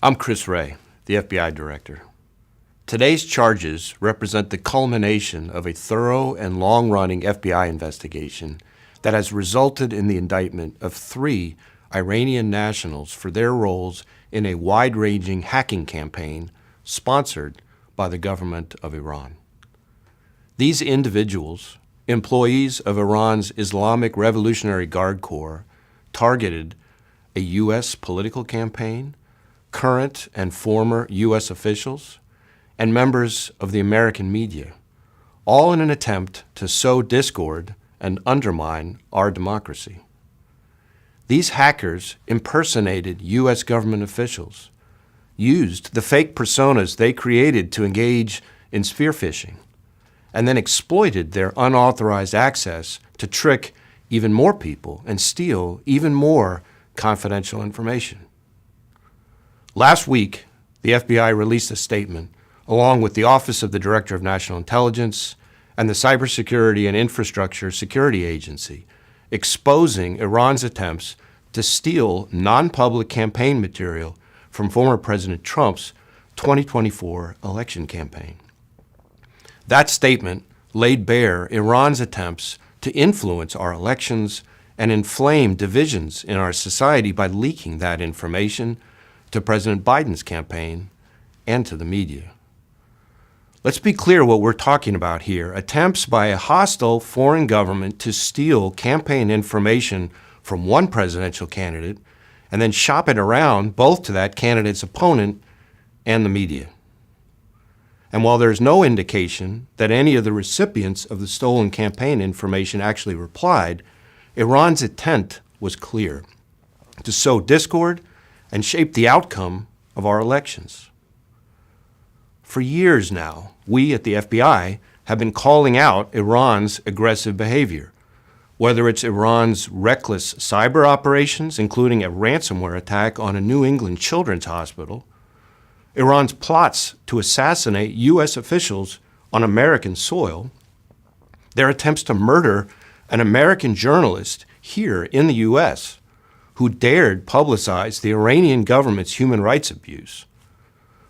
I'm Chris Wray, the FBI Director. Today's charges represent the culmination of a thorough and long-running FBI investigation that has resulted in the indictment of 3 Iranian nationals for their roles in a wide-ranging hacking campaign sponsored by the government of Iran. These individuals, employees of Iran's Islamic Revolutionary Guard Corps, targeted a U.S. political campaign, current and former U.S. officials, and members of the American media, all in an attempt to sow discord and undermine our democracy. These hackers impersonated U.S. government officials, used the fake personas they created to engage in spear phishing, and then exploited their unauthorized access to trick even more people and steal even more confidential information. Last week, the FBI released a statement along with the Office of the Director of National Intelligence and the Cybersecurity and Infrastructure Security Agency, exposing Iran's attempts to steal non-public campaign material from former President Trump's 2024 election campaign. That statement laid bare Iran's attempts to influence our elections and inflame divisions in our society by leaking that information to President Biden's campaign and to the media. Let's be clear what we're talking about here. Attempts by a hostile foreign government to steal campaign information from one presidential candidate and then shop it around both to that candidate's opponent and the media. And while there's no indication that any of the recipients of the stolen campaign information actually replied, Iran's intent was clear: to sow discord and shape the outcome of our elections. For years now, we at the FBI have been calling out Iran's aggressive behavior, whether it's Iran's reckless cyber operations, including a ransomware attack on a New England children's hospital, Iran's plots to assassinate U.S. officials on American soil, their attempts to murder an American journalist here in the U.S. who dared publicize the Iranian government's human rights abuse,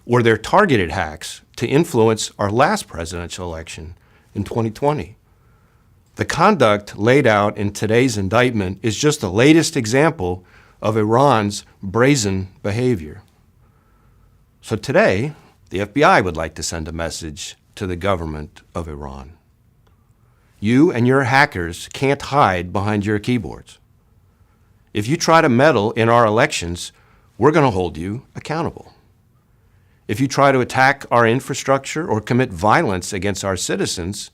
or their targeted hacks to influence our last presidential election in 2020. The conduct laid out in today's indictment is just the latest example of Iran's brazen behavior. So today, the FBI would like to send a message to the government of Iran. You and your hackers can't hide behind your keyboards. If you try to meddle in our elections, we're going to hold you accountable. If you try to attack our infrastructure or commit violence against our citizens,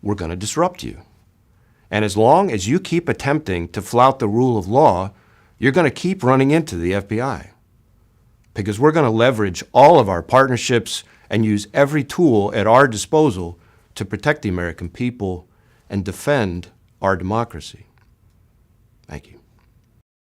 we're going to disrupt you. And as long as you keep attempting to flout the rule of law, you're going to keep running into the FBI. Because we're going to leverage all of our partnerships and use every tool at our disposal to protect the American people and defend our democracy. Thank you.